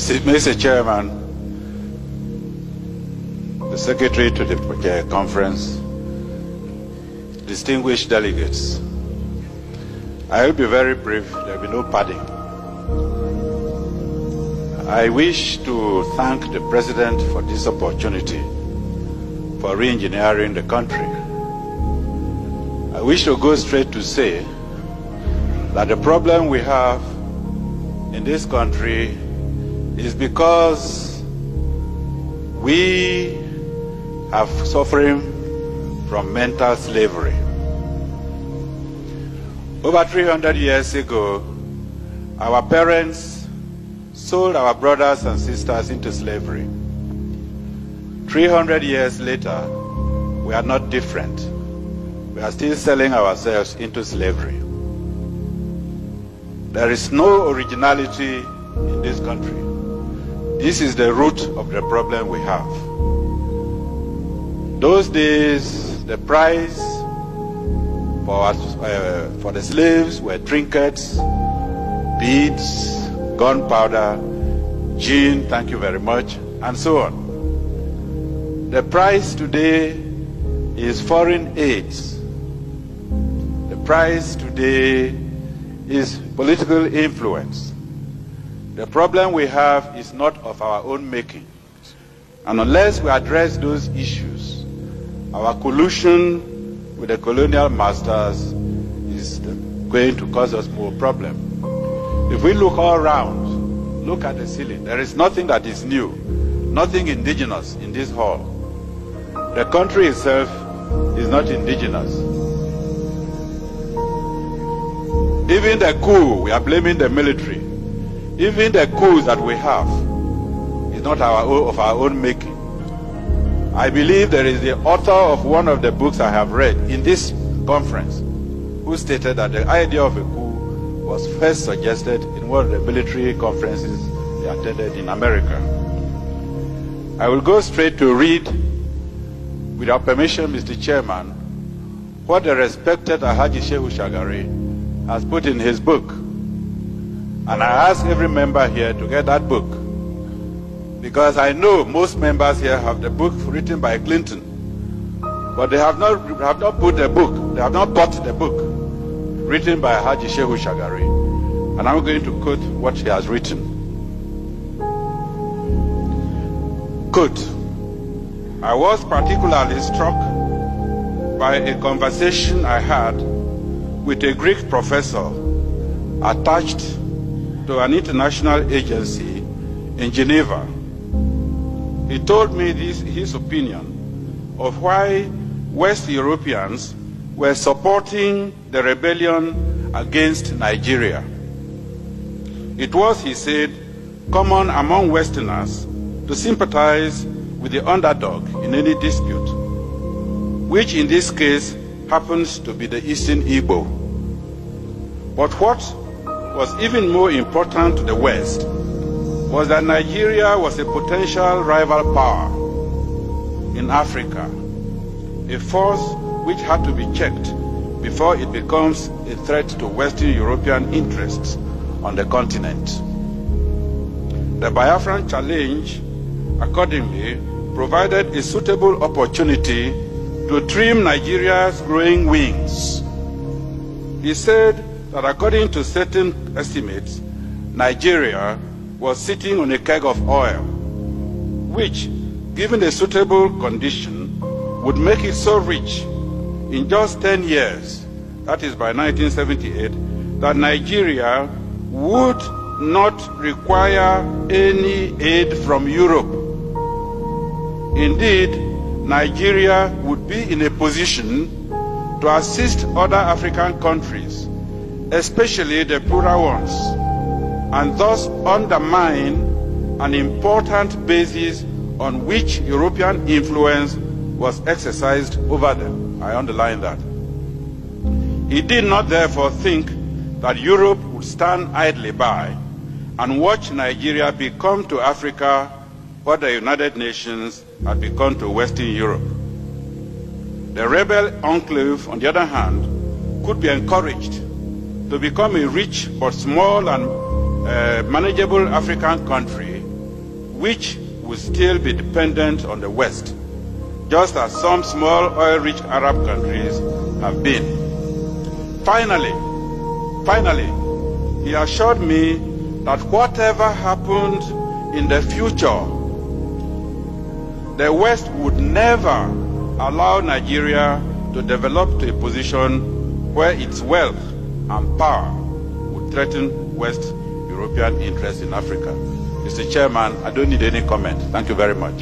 Mr. Chairman, the Secretary to the conference, distinguished delegates, I will be very brief, there will be no padding. I wish to thank the President for this opportunity for re-engineering the country. I wish to go straight to say that the problem we have in this country is because we are suffering from mental slavery. Over 300 years ago, our parents sold our brothers and sisters into slavery. 300 years later, we are not different. We are still selling ourselves into slavery. There is no originality in this country. This is the root of the problem we have. Those days, the price for the slaves were trinkets, beads, gunpowder, gin, thank you very much, and so on. The price today is foreign aids. The price today is political influence. The problem we have is not of our own making. And unless we address those issues, our collusion with the colonial masters is going to cause us more problems. If we look all around, look at the ceiling, there is nothing that is new, nothing indigenous in this hall. The country itself is not indigenous. Even the coup, we are blaming the military. Even the coups that we have is not of our own making. I believe there is the author of one of the books I have read in this conference who stated that the idea of a coup was first suggested in one of the military conferences they attended in America. I will go straight to read, with your permission, Mr. Chairman, what the respected Alhaji Shehu Shagari has put in his book. And I ask every member here to get that book, because I know most members here have the book written by Clinton, but they have not put the book, they have not bought the book written by Haji Shehu Shagari. And I'm going to quote what he has written. Quote, I was particularly struck by a conversation I had with a Greek professor attached to an international agency in Geneva. He told me his opinion of why West Europeans were supporting the rebellion against Nigeria. It was, he said, common among Westerners to sympathize with the underdog in any dispute, which in this case happens to be the Eastern Igbo. But what was even more important to the West was that Nigeria was a potential rival power in Africa, a force which had to be checked before it becomes a threat to Western European interests on the continent. The Biafran challenge, accordingly, provided a suitable opportunity to trim Nigeria's growing wings. He said that according to certain estimates, Nigeria was sitting on a keg of oil, which, given a suitable condition, would make it so rich in just 10 years, that is by 1978, that Nigeria would not require any aid from Europe. Indeed, Nigeria would be in a position to assist other African countries, especially the poorer ones, and thus undermine an important basis on which European influence was exercised over them. I underline that. He did not therefore think that Europe would stand idly by and watch Nigeria become to Africa what the United Nations had become to Western Europe. The rebel enclave, on the other hand, could be encouraged to become a rich but small and manageable African country which will still be dependent on the West, just as some small oil-rich Arab countries have been. Finally, he assured me that whatever happened in the future, the West would never allow Nigeria to develop to a position where its wealth and power would threaten West European interests in Africa. Mr. Chairman, I don't need any comment. Thank you very much.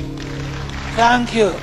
Thank you.